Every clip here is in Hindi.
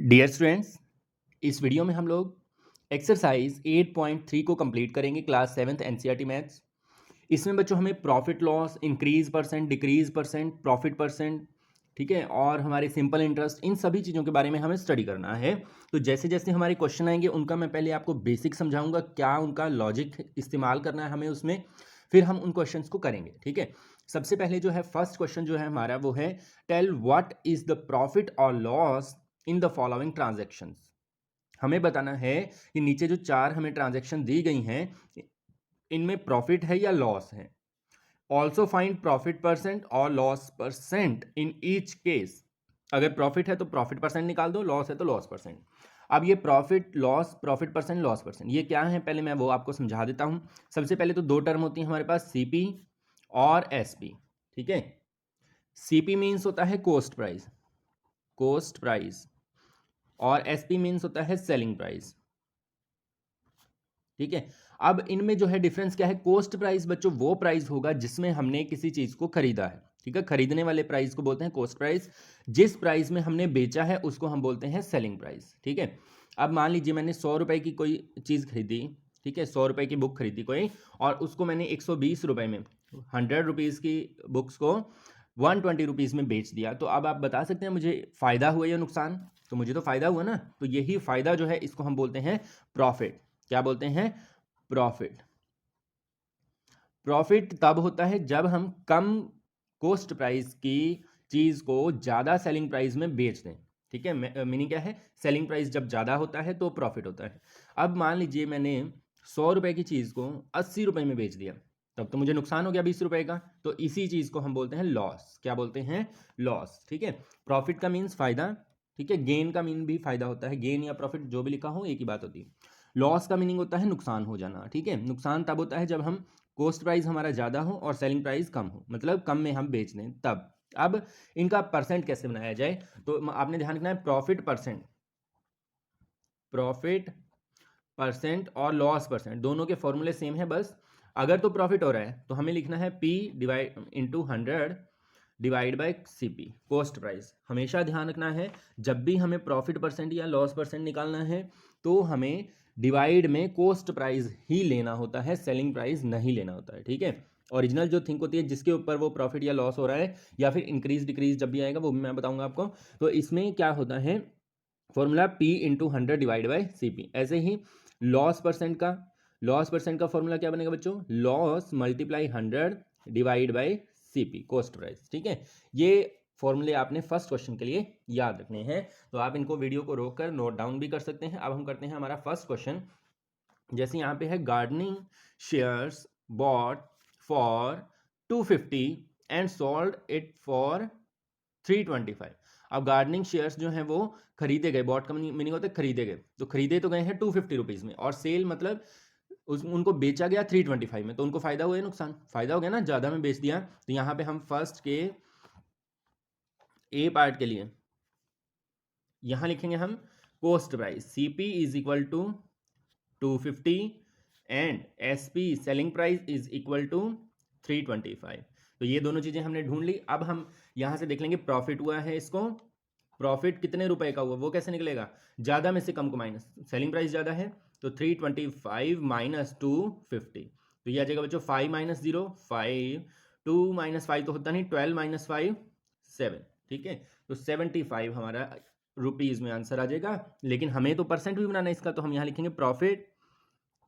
डियर स्टूडेंट्स, इस वीडियो में हम लोग एक्सरसाइज 8.3 को कंप्लीट करेंगे क्लास 7th एनसीईआरटी मैथ्स। इसमें बच्चों हमें profit loss, increase percent, decrease percent, profit percent, ठीक है, और हमारे सिंपल इंटरेस्ट, इन सभी चीज़ों के बारे में हमें स्टडी करना है। तो जैसे जैसे हमारे क्वेश्चन आएंगे उनका मैं पहले आपको बेसिक समझाऊंगा, क्या उनका लॉजिक इस्तेमाल करना है हमें उसमें, फिर हम उन क्वेश्चंस को करेंगे। ठीक है, सबसे पहले जो है फर्स्ट क्वेश्चन जो है हमारा वो है, tell what is the profit और loss in the following transactions. हमें बताना है कि नीचे जो चार हमें ट्रांजेक्शन दी गई हैं इनमें प्रॉफिट है या लॉस है। ऑल्सो फाइंड प्रॉफिट परसेंट और loss percent in each case. अगर प्रॉफिट है तो प्रॉफिट परसेंट निकाल दो, लॉस है तो लॉस परसेंट। अब ये profit loss, profit percent, loss percent, ये क्या है पहले मैं वो आपको समझा देता हूं। सबसे पहले तो दो टर्म होती है हमारे पास, सीपी और एसपी। ठीक है, सीपी मीन्स होता है कॉस्ट प्राइस, कॉस्ट प्राइस, और एसपी मीन्स होता है सेलिंग प्राइस। ठीक है, अब इनमें जो है डिफरेंस क्या है। कॉस्ट प्राइस बच्चों वो प्राइस होगा जिसमें हमने किसी चीज को खरीदा है। ठीक है, खरीदने वाले प्राइस को बोलते हैं कॉस्ट प्राइस, जिस प्राइस में हमने बेचा है उसको हम बोलते हैं सेलिंग प्राइस। ठीक है, अब मान लीजिए मैंने 100 रुपए की कोई चीज खरीदी, ठीक है, 100 रुपए की बुक खरीदी कोई, और उसको मैंने 120 रुपए में, 100 रुपीज की बुक्स को 120 रुपीज में बेच दिया। तो अब आप बता सकते हैं मुझे फायदा हुआ या नुकसान। तो मुझे तो फायदा हुआ ना, तो यही फायदा जो है इसको हम बोलते हैं प्रॉफिट। क्या बोलते हैं? प्रॉफिट। प्रॉफिट तब होता है जब हम कम कॉस्ट प्राइस की चीज को ज्यादा सेलिंग प्राइस में बेच दें। ठीक है, मीनिंग क्या है, सेलिंग प्राइस जब ज्यादा होता है तो प्रॉफिट होता है। अब मान लीजिए मैंने 100 रुपए की चीज को 80 रुपए में बेच दिया, तब तो मुझे नुकसान हो गया 20 रुपए का। तो इसी चीज को हम बोलते हैं लॉस। क्या बोलते हैं? लॉस। ठीक है, प्रॉफिट का मीन्स फायदा, ठीक है, गेन का मीन भी फायदा होता है, गेन या प्रॉफिट जो भी लिखा हो एक ही बात होती है। लॉस का मीनिंग होता है नुकसान हो जाना। ठीक है, नुकसान तब होता है जब हम कॉस्ट प्राइस हमारा ज़्यादा हो और सेलिंग प्राइस कम हो, मतलब कम में हम बेच दें तब। अब इनका परसेंट कैसे बनाया जाए, तो आपने ध्यान रखना है प्रॉफिट परसेंट, प्रॉफिट परसेंट और लॉस परसेंट दोनों के फॉर्मूले सेम है। बस अगर तो प्रॉफिट हो रहा है तो हमें लिखना है P divide into 100 divide by CP, cost price. हमेशा ध्यान रखना है जब भी हमें प्रॉफिट परसेंट या लॉस परसेंट निकालना है तो हमें डिवाइड में कॉस्ट प्राइस ही लेना होता है, सेलिंग प्राइस नहीं लेना होता है। ठीक है, ओरिजिनल जो थिंक होती है जिसके ऊपर वो प्रॉफिट या लॉस हो रहा है या फिर इंक्रीज डिक्रीज जब भी आएगा वो भी मैं बताऊंगा आपको। तो इसमें क्या होता है, formula P into 100 divide by CP। ऐसे ही लॉस परसेंट का, लॉस परसेंट का फॉर्मूला क्या बनेगा बच्चों, loss multiply 100 divide by CP, cost price. ठीक है, ये फॉर्मूले आपने फर्स्ट क्वेश्चन के लिए याद रखने हैं। तो आप इनको वीडियो को रोककर नोट डाउन भी कर सकते हैं। अब हम करते हैं हमारा फर्स्ट क्वेश्चन। जैसे यहाँ पे है, gardening shares bot for 250 and sold it for 325। अब गार्डनिंग शेयर्स जो हैं वो खरीदे गए, बॉट का मीनिंग होता है खरीदे गए, तो खरीदे तो गए हैं 250 रुपीज में, और सेल मतलब उनको बेचा गया 325 में। तो उनको फायदा हुआ या नुकसान? फायदा हो गया ना, ज्यादा में बेच दिया। तो यहाँ पे हम फर्स्ट के ए पार्ट के लिए यहां लिखेंगे हम cost price, CP is equal to 250 and SP selling price is equal to 325। तो ये दोनों चीजें हमने ढूंढ ली। अब हम यहां से देख लेंगे प्रॉफिट हुआ है, इसको प्रॉफिट कितने रुपए का हुआ वो कैसे निकलेगा, ज्यादा में से कम को माइनस, सेलिंग प्राइस ज्यादा है तो 325 माइनस 250। तो ये आ जाएगा बच्चों 5 माइनस 0 5, 2 माइनस 5 तो होता नहीं, 12 माइनस 5 7। ठीक है, तो 75 हमारा रुपीज में आंसर आ जाएगा। लेकिन हमें तो परसेंट भी बनाना है इसका, तो हम यहाँ लिखेंगे प्रॉफिट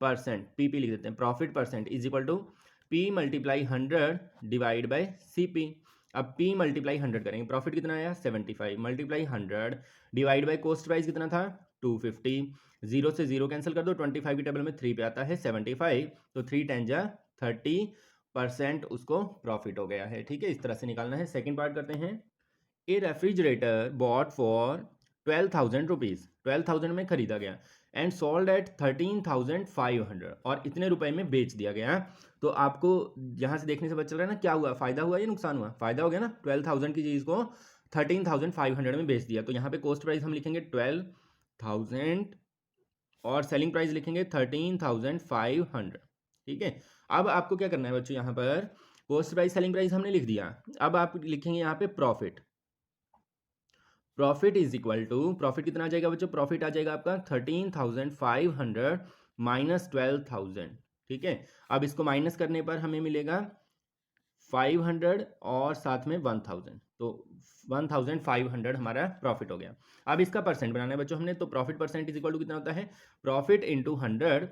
परसेंट, PP लिख देते हैं, profit percent is equal to P multiply 100 divide by CP। अब P मल्टीप्लाई 100 करेंगे, प्रॉफिट कितना आया 75 multiply 100 divide by cost price कितना था 250। जीरो से जीरो कैंसिल कर दो, 25 की टेबल में 3 पे आता है 75, तो 3 10 जा 30% उसको प्रॉफिट हो गया है। ठीक है, इस तरह से निकालना है। सेकेंड पार्ट करते हैं, ए रेफ्रिजरेटर बॉट फॉर 12,000 रुपीज, 12,000 में खरीदा गया एंड सोल्ड एट 13,500, और इतने रुपए में बेच दिया गया। तो आपको यहां से देखने से पता चल रहा है ना क्या हुआ, फायदा हुआ या नुकसान हुआ? फायदा हो गया ना, 12,000 की चीज को 13,500 में बेच दिया। तो यहाँ पे कॉस्ट प्राइस हम लिखेंगे 12,000 और सेलिंग प्राइस लिखेंगे 13,500। ठीक है, अब आपको क्या करना है बच्चों, यहाँ पर कॉस्ट प्राइस सेलिंग प्राइस हमने लिख दिया। अब आप लिखेंगे यहाँ पे profit, profit is equal to, profit कितना आ जाएगा बच्चों, प्रॉफिट आ जाएगा आपका 13,500 माइनस 12,000। ठीक है, अब इसको माइनस करने पर हमें मिलेगा 500 और साथ में 1000, तो 1500 हमारा प्रॉफिट हो गया। अब इसका परसेंट बनाना है बच्चों हमने, तो profit percent is equal to कितना होता है, profit into 100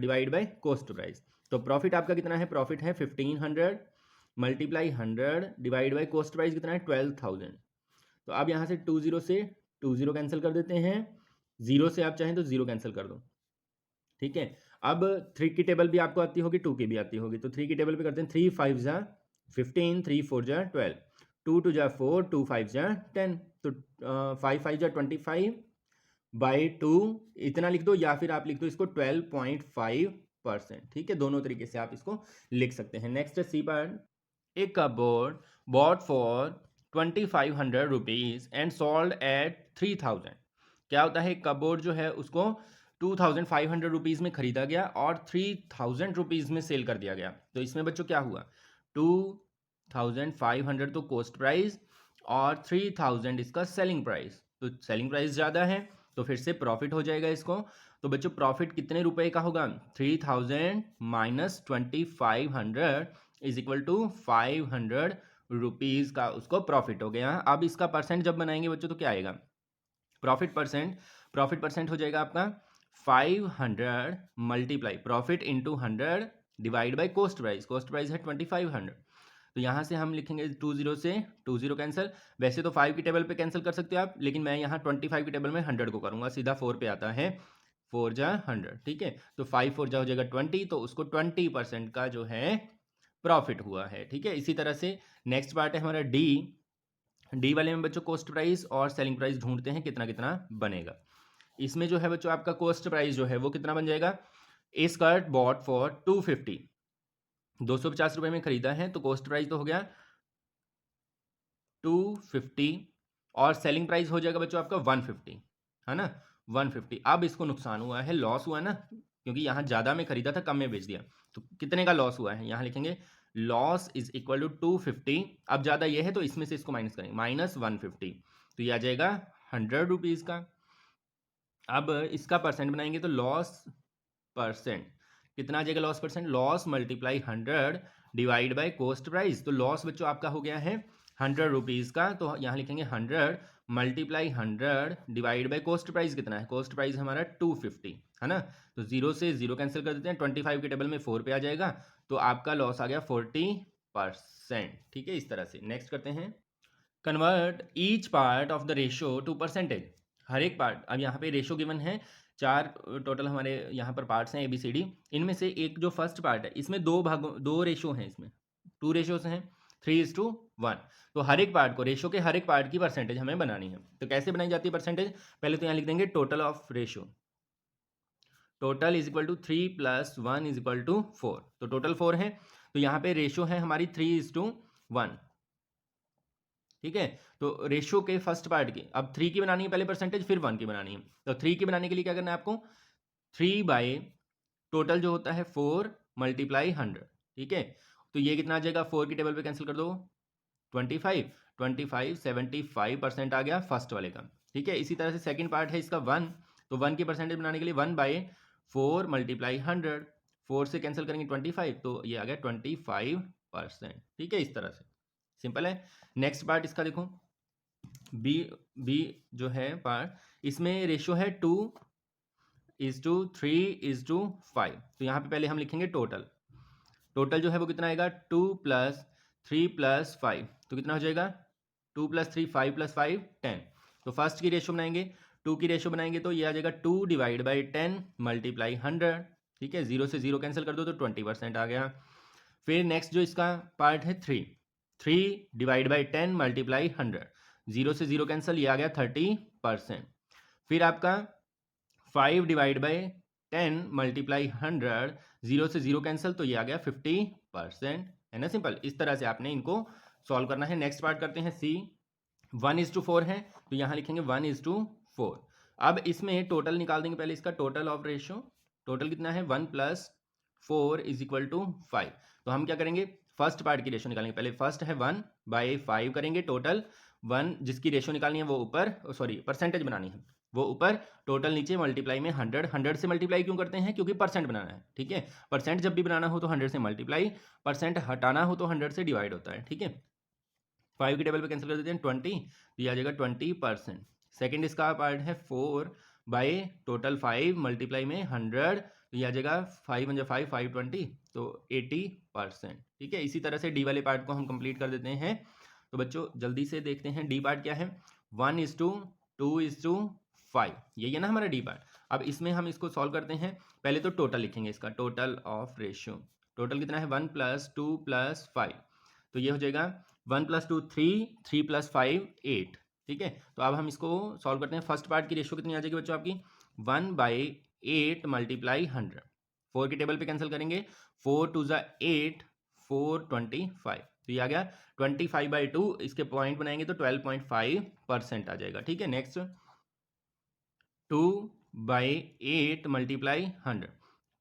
divide by cost price. तो प्रॉफिट आपका कितना है, प्रॉफिट है 1500 multiply 100 divide by cost price कितना है 12,000। तो अब यहाँ से 20 से 20 कैंसिल कर देते हैं, 0 से आप चाहें तो 0 कैंसिल कर दो। ठीक है, अब 3 की टेबल भी आपको आती होगी, 2 की भी आती होगी, तो 3 की टेबल पे करते हैं, 3 5 जा 15, 3 4 जा 12, 2 2 जा 4, 2 5 जा 10, तो 5 5 जा 25 बाई 2 इतना लिख दो, या फिर आप लिख दो इसको 12.5%। ठीक है, दोनों तरीके से आप इसको लिख सकते हैं। Next C part, a cupboard bought for 2500 rupees and sold at 3000। क्या होता है, कपबोर्ड जो है उसको 2500 रुपीज़ में खरीदा गया और 3000 रुपीज़ में सेल कर दिया गया। तो इसमें बच्चों क्या हुआ, 2500 तो कॉस्ट प्राइस और 3000 इसका सेलिंग प्राइस, तो सेलिंग प्राइस ज़्यादा है तो फिर से प्रॉफिट हो जाएगा इसको। तो बच्चों प्रॉफिट कितने रुपए का होगा, 3000 minus 2500 is equal to 500 rupees का उसको प्रॉफिट हो गया। अब इसका परसेंट जब बनाएंगे बच्चों तो क्या आएगा, प्रॉफिट परसेंट हो जाएगा आपका 500 multiply profit into 100 divide by cost price है 2500। तो यहाँ से हम लिखेंगे 20 से 20 कैंसिल, वैसे तो 5 की टेबल पे कैंसिल कर सकते हो आप, लेकिन मैं यहाँ 25 की टेबल में 100 को करूँगा, सीधा 4 पे आता है, 4 जा 100। ठीक है, तो 5 4 जा हो जाएगा 20, तो उसको 20% का जो है प्रॉफिट हुआ है। ठीक है, इसी तरह से नेक्स्ट पार्ट है हमारा डी वाले में बच्चों कॉस्ट प्राइस और सेलिंग प्राइस ढूंढते हैं कितना कितना बनेगा। इसमें जो है बच्चों आपका कॉस्ट प्राइस जो है वो कितना बन जाएगा, ए स्कर्ट बॉट फॉर 250, 250 रुपये में खरीदा है, तो कॉस्ट प्राइस तो हो गया 250 और सेलिंग प्राइस हो जाएगा बच्चों आपका 150, है ना, 150। अब इसको नुकसान हुआ है, लॉस हुआ ना, क्योंकि यहाँ ज़्यादा में खरीदा था कम में बेच दिया, तो कितने का लॉस हुआ है, यहाँ लिखेंगे लॉस इज इक्वल टू 250। अब ज़्यादा ये है तो इसमें से इसको माइनस करेंगे, माइनस 150, तो ये आ जाएगा 100 रुपीज़ का। अब इसका परसेंट बनाएंगे तो लॉस परसेंट कितना आ जाएगा, loss percent loss multiply 100 divide by cost price. तो लॉस बच्चों आपका हो गया है 100 रुपीज़ का, तो यहाँ लिखेंगे 100 multiply 100 divide by cost price कितना है, कॉस्ट प्राइस हमारा 250, है ना, तो 0 से 0 कैंसिल कर देते हैं, 25 के टेबल में 4 पे आ जाएगा, तो आपका लॉस आ गया 40%। ठीक है, इस तरह से नेक्स्ट करते हैं, convert each part of the ratio to percentage. हर एक पार्ट, अब यहाँ पे रेशियो गिवन है, 4 टोटल हमारे यहाँ पर पार्ट्स हैं ABCD, इनमें से एक जो फर्स्ट पार्ट है इसमें 2 रेशियो हैं, इसमें 2 रेशियोज हैं 3:1। तो हर एक पार्ट को, रेशियो के हर एक पार्ट की परसेंटेज हमें बनानी है। तो कैसे बनाई जाती है परसेंटेज, पहले तो यहाँ लिख देंगे total of ratio, total is equal to 3 + 1 is equal to 4, तो टोटल 4 है, तो यहाँ पे रेशियो है हमारी 3:1। ठीक है, तो रेशियो के फर्स्ट पार्ट की अब 3 की बनानी है पहले परसेंटेज, फिर 1 की बनानी है। तो 3 की बनाने के लिए क्या करना है आपको, 3 बाई टोटल जो होता है 4 मल्टीप्लाई 100। ठीक है, तो ये कितना आ जाएगा, 4 की टेबल पे कैंसिल कर दो, 25 75% आ गया फर्स्ट वाले का। ठीक है, इसी तरह से सेकंड पार्ट है इसका 1, तो 1 की परसेंटेज बनाने के लिए 1/4 मल्टीप्लाई 100, 4 से कैंसिल करेंगे 25, तो ये आ गया 25%। ठीक है, इस तरह से सिंपल है। नेक्स्ट पार्ट इसका देखो, बी जो है पार्ट, इसमें रेशियो है 2:3:5। तो यहाँ पे पहले हम लिखेंगे टोटल जो है वो कितना आएगा, 2 + 3 + 5, तो कितना हो जाएगा 2 + 3 5 + 5 10। तो फर्स्ट की रेशियो बनाएंगे, 2 की रेशियो बनाएंगे तो ये आ जाएगा 2 डिवाइड बाई 10 मल्टीप्लाई 100। ठीक है, 0 से 0 कैंसिल कर दो तो 20% आ गया। फिर नेक्स्ट जो इसका पार्ट है 3 डिवाइड बाई 10 मल्टीप्लाई 100, 0 से 0 कैंसिल, ये आ गया 30%। फिर आपका 5 डिवाइड बाई 10 मल्टीप्लाई 100, 0 से 0 कैंसिल, तो ये आ गया 50%, है ना, सिंपल। इस तरह से आपने इनको सॉल्व करना है। नेक्स्ट पार्ट करते हैं C, 1:4 है, तो यहाँ लिखेंगे 1:4। अब इसमें टोटल निकाल देंगे, पहले इसका टोटल ऑफ रेशियो, टोटल कितना है 1 + 4 इज इक्वल टू 5। तो हम क्या करेंगे, फर्स्ट पार्ट की रेशियो निकालेंगे, पहले फर्स्ट है 1/5 करेंगे टोटल, 1 जिसकी रेशियो निकालनी है वो ऊपर, सॉरी परसेंटेज बनानी है वो ऊपर, टोटल नीचे, मल्टीप्लाई में 100 से मल्टीप्लाई क्यों करते हैं, क्योंकि परसेंट बनाना है, ठीक है। परसेंट जब भी बनाना हो तो 100 से मल्टीप्लाई, परसेंट हटाना हो तो 100 से डिवाइड होता है, ठीक है। 5 की टेबल पे कैंसिल कर देते हैं 20, तो ये आ जाएगा 20%। सेकेंड इसका पार्ट है 4 बाई टोटल 5 मल्टीप्लाई में 100, तो ये आ जाएगा 5 × 5 520, तो 80%, ठीक है। इसी तरह से डी वाले पार्ट को हम कंप्लीट कर देते हैं। तो बच्चों जल्दी से देखते हैं डी पार्ट क्या है, 1:2:5, यही है ना हमारा डी पार्ट। अब इसमें हम इसको सॉल्व करते हैं, पहले तो टोटल लिखेंगे इसका, टोटल ऑफ रेशियो, टोटल कितना है 1 + 2 + 5, तो ये हो जाएगा 1 + 2 3, 3 + 5 8, ठीक है। तो अब हम इसको सॉल्व करते हैं। फर्स्ट पार्ट की रेशियो कितनी आ जाएगी बच्चों आपकी 1/8 × 100, 4 की टेबल पे कैंसिल करेंगे, 4 × 2 = 8, 425, तो ये आ गया 25/2, इसके पॉइंट बनाएंगे तो 12.5% आ जाएगा, ठीक है। नेक्स्ट 2/8 × 100,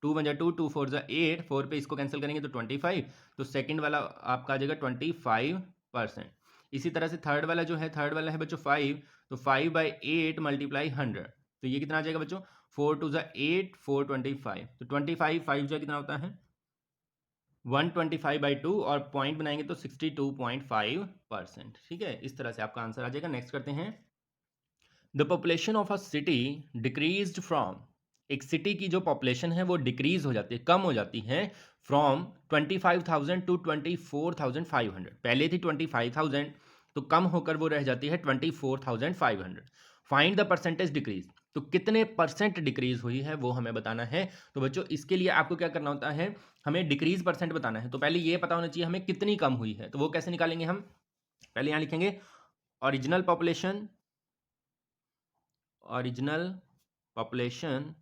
2 × 2 2 4 = 8, 4 पे इसको कैंसिल करेंगे तो 25, तो सेकंड वाला आपका आ जाएगा 25%। इसी तरह से थर्ड वाला जो है, थर्ड वाला है बच्चों 5, तो 5/8 × 100, तो ये कितना आ जाएगा बच्चों 4 × 2 = 8, 425, तो 25 5 जो कितना होता है 125/2, और पॉइंट बनाएंगे तो 62.5%, ठीक है। इस तरह से आपका आंसर आ जाएगा। नेक्स्ट करते हैं, the population of a city decreased from, एक सिटी की जो पॉपुलेशन है वो डिक्रीज हो जाती है, कम हो जाती है, फ्रॉम 25,000 to 24,500, पहले थी 25,000 तो कम होकर वो रह जाती है 24,500। फाइंड द परसेंटेज डिक्रीज, तो कितने परसेंट डिक्रीज हुई है वो हमें बताना है। तो बच्चों इसके लिए आपको क्या करना होता है, हमें डिक्रीज परसेंट बताना है, तो पहले ये पता होना चाहिए हमें कितनी कम हुई है। तो वो कैसे निकालेंगे हम, पहले यहाँ लिखेंगे original population, original population,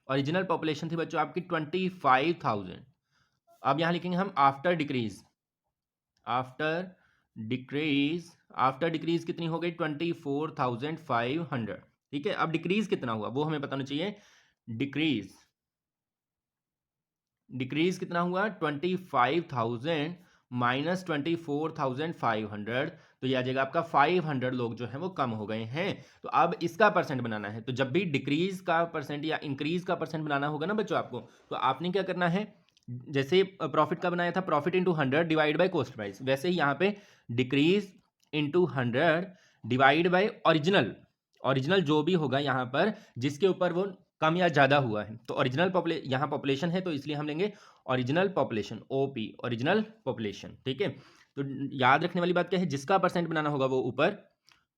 original population थी बच्चों आपकी 25,000। अब यहाँ लिखेंगे हम after decrease, after decrease, after decrease कितनी हो गई 24,500, ठीक है। अब डिक्रीज कितना हुआ वो हमें बताना चाहिए, डिक्रीज, डिक्रीज कितना हुआ 25,000 माइनस 24,500, तो ये आ जाएगा आपका 500 लोग जो हैं वो कम हो गए हैं। तो अब इसका परसेंट बनाना है, तो जब भी डिक्रीज का परसेंट या इंक्रीज का परसेंट बनाना होगा ना बच्चों आपको, तो आपने क्या करना है, जैसे प्रॉफिट का बनाया था profit into 100 divide by cost price, वैसे ही यहाँ पे decrease into 100 divide by original, original जो भी होगा यहाँ पर जिसके ऊपर वो कम या ज़्यादा हुआ है, तो ओरिजिनल यहाँ पॉपुलेशन है तो इसलिए हम लेंगे original population, OP, original population, ठीक है। तो याद रखने वाली बात क्या है, जिसका परसेंट बनाना होगा वो ऊपर,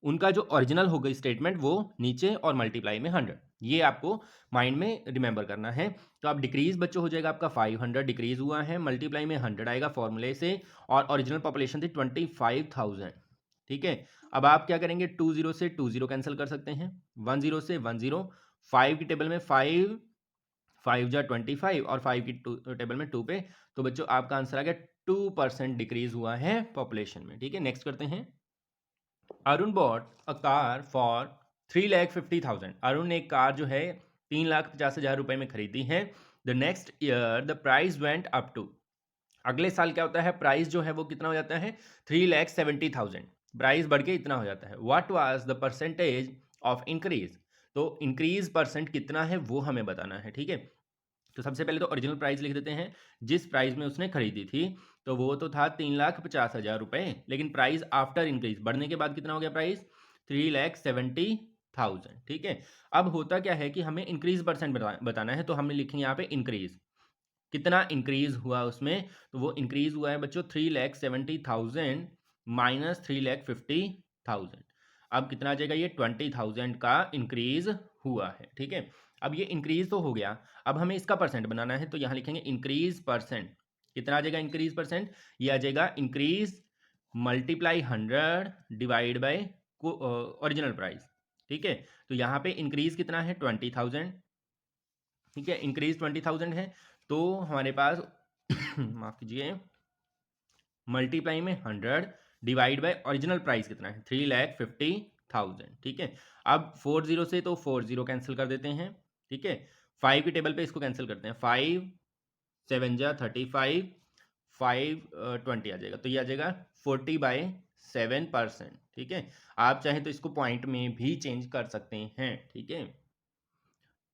उनका जो ओरिजिनल होगा स्टेटमेंट वो नीचे, और मल्टीप्लाई में 100, ये आपको माइंड में रिमेंबर करना है। तो आप डिक्रीज बच्चों हो जाएगा आपका 500 डिक्रीज हुआ है, मल्टीप्लाई में 100 आएगा फॉर्मूले से, और ओरिजिनल पॉपुलेशन थी 25,000, ठीक है। अब आप क्या करेंगे, 20 से 20 कैंसिल कर सकते हैं, 10 से 10, 5 की टेबल में 5 5 × 25, और 5 की टेबल में 2 पे, तो बच्चों आपका आंसर आ गया 2% डिक्रीज हुआ है पॉपुलेशन में, ठीक है। नेक्स्ट करते हैं, Arun bought a car for 3,50,000, Arun ने एक कार जो है 3,50,000 रुपए में खरीदी है। The next year the price went up to, अगले साल क्या होता है, प्राइस जो है वो कितना हो जाता है 3,70,000, प्राइस बढ़ के इतना हो जाता है। What was the percentage of increase, तो इंक्रीज परसेंट कितना है वो हमें बताना है, ठीक है। तो सबसे पहले तो ओरिजिनल प्राइस लिख देते हैं, जिस प्राइस में उसने खरीदी थी, तो वो तो था 3,50,000 रुपए, लेकिन प्राइस आफ्टर इंक्रीज, बढ़ने के बाद कितना हो गया प्राइस 3,70,000, ठीक है। अब होता क्या है कि हमें इंक्रीज परसेंट बताना है, तो हम लिखेंगे यहाँ पे इंक्रीज, कितना इंक्रीज हुआ उसमें, तो वो इंक्रीज हुआ है बच्चों 3,70,000 माइनस 3,50,000, अब कितना आ जाएगा, ये 20,000 का इंक्रीज हुआ है, ठीक है। अब ये इंक्रीज तो हो गया, अब हमें इसका परसेंट बनाना है, तो यहाँ लिखेंगे इंक्रीज परसेंट, कितना आ जाएगा इंक्रीज परसेंट, ये आ जाएगा increase multiply 100 divide by original price, ठीक है। तो यहाँ पे इंक्रीज कितना है 20,000, ठीक है, इंक्रीज 20,000 है, तो हमारे पास माफ कीजिए, मल्टीप्लाई में 100 डिवाइड बाय ओरिजिनल प्राइस कितना है 3,50,000, ठीक है। अब 40 से तो 40 कैंसिल कर देते हैं, ठीक है। 5 की टेबल पे इसको कैंसिल करते हैं, 5 7 × 35, 5 20 आ जाएगा, तो ये आ जाएगा 40/7, 7%। ठीक है, आप चाहें तो इसको पॉइंट में भी चेंज कर सकते हैं। ठीक है,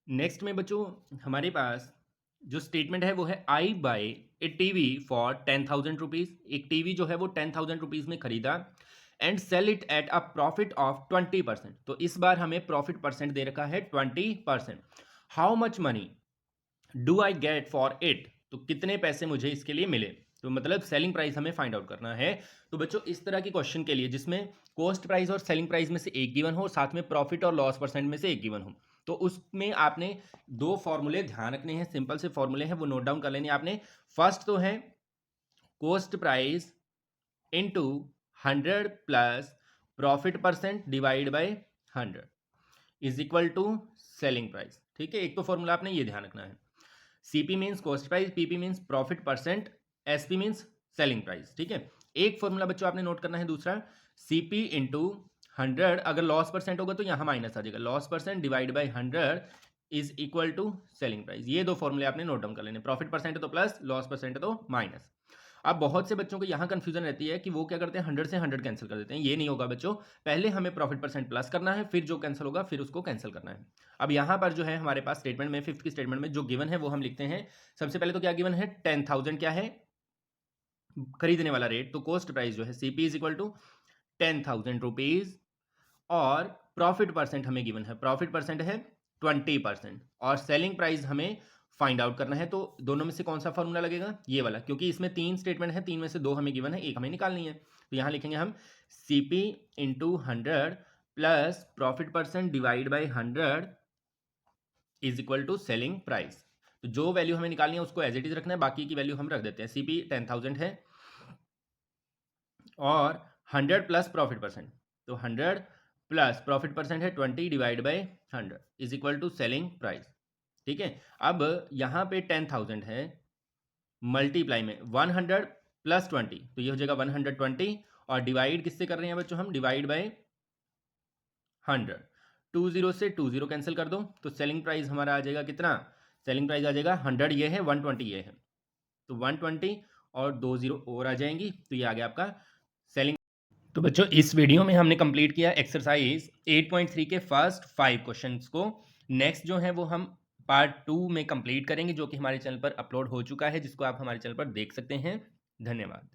नेक्स्ट में बच्चों हमारे पास जो स्टेटमेंट है वो है I buy a TV for 10,000 rupees. एक टीवी जो है वो 10,000 रुपीज में खरीदा and sell it at a profit of 20%। तो इस बार हमें प्रॉफिट परसेंट दे रखा है 20%। How much money do I get for it, तो कितने पैसे मुझे इसके लिए मिले, तो मतलब सेलिंग प्राइस हमें फाइंड आउट करना है। तो बच्चों इस तरह के क्वेश्चन के लिए जिसमें कॉस्ट प्राइस और सेलिंग प्राइस में से एक गिवन हो, साथ में प्रॉफिट और लॉस परसेंट में से एक गिवन हो, तो उसमें आपने दो फॉर्मूले ध्यान रखने हैं, सिंपल से फॉर्मूले हैं वो नोट डाउन कर लेने आपने। फर्स्ट तो है cost price into 100 plus profit percent divide by 100 is equal to selling price. ठीक है, एक तो फॉर्मूला आपने ये ध्यान रखना है। CP means cost price, PP means profit percent, SP means selling price. ठीक है, एक फॉर्मूला बच्चों आपने नोट करना है दूसरा, सीपी इंटू 100, अगर लॉस परसेंट होगा तो यहां माइनस आ जाएगा, loss percent divide by 100 is equal to selling price. ये दो फॉर्मूले आपने नोट डाउन कर लेने, प्रॉफिट परसेंट है तो प्लस, लॉस परसेंट है तो माइनस। अब बहुत से बच्चों को यहाँ कंफ्यूजन रहती है कि वो क्या करते हैं 100 से 100 कैंसिल कर देते हैं। ये नहीं होगा बच्चों, पहले हमें प्रॉफिट परसेंट प्लस करना है, फिर जो कैंसिल होगा फिर उसको कैंसिल करना है। अब यहाँ पर जो है हमारे पास स्टेटमेंट में, फिफ्थ की स्टेटमेंट में जो गिवन है वो हम लिखते हैं। सबसे पहले तो क्या गिवन है, 10,000 क्या है खरीदने वाला रेट, तो कॉस्ट प्राइस जो है CP is equal to 10,000 rupees, और प्रॉफिट परसेंट हमें गिवन है, प्रॉफिट परसेंट है 20%, और सेलिंग प्राइस हमें फाइंड आउट करना है। तो दोनों में से कौन सा फॉर्मूला लगेगा, ये वाला, क्योंकि इसमें तीन स्टेटमेंट है, तीन में से दो हमें गिवन है, एक हमें निकालनी है। तो यहां लिखेंगे हम CP into 100 plus profit percent divide by 100 is equal to selling price. तो जो वैल्यू हमें निकालनी है उसको एज इट इज रखना है, बाकी की वैल्यू हम रख देते हैं। सीपी 10,000 है और 100 प्लस प्रॉफिट परसेंट, तो 100 प्लस प्रॉफिट परसेंट है 20 divide by 100 is equal to selling price. ठीक है, अब यहाँ पे 10,000 है, मल्टीप्लाई में 100 प्लस 20, तो ये हो जाएगा 120, और डिवाइड किससे कर रहे हैं बच्चों हम, डिवाइड बाई 100। 20 से 20 कैंसिल कर दो, तो सेलिंग प्राइस हमारा आ जाएगा कितना, सेलिंग प्राइस आ जाएगा 100 ये है, 120 ये है, तो 120 और 20 और आ जाएंगी, तो ये आ गया आपका सेलिंग। तो बच्चों इस वीडियो में हमने कंप्लीट किया एक्सरसाइज 8.3 के फर्स्ट 5 क्वेश्चंस को। नेक्स्ट जो है वो हम पार्ट 2 में कंप्लीट करेंगे, जो कि हमारे चैनल पर अपलोड हो चुका है, जिसको आप हमारे चैनल पर देख सकते हैं। धन्यवाद।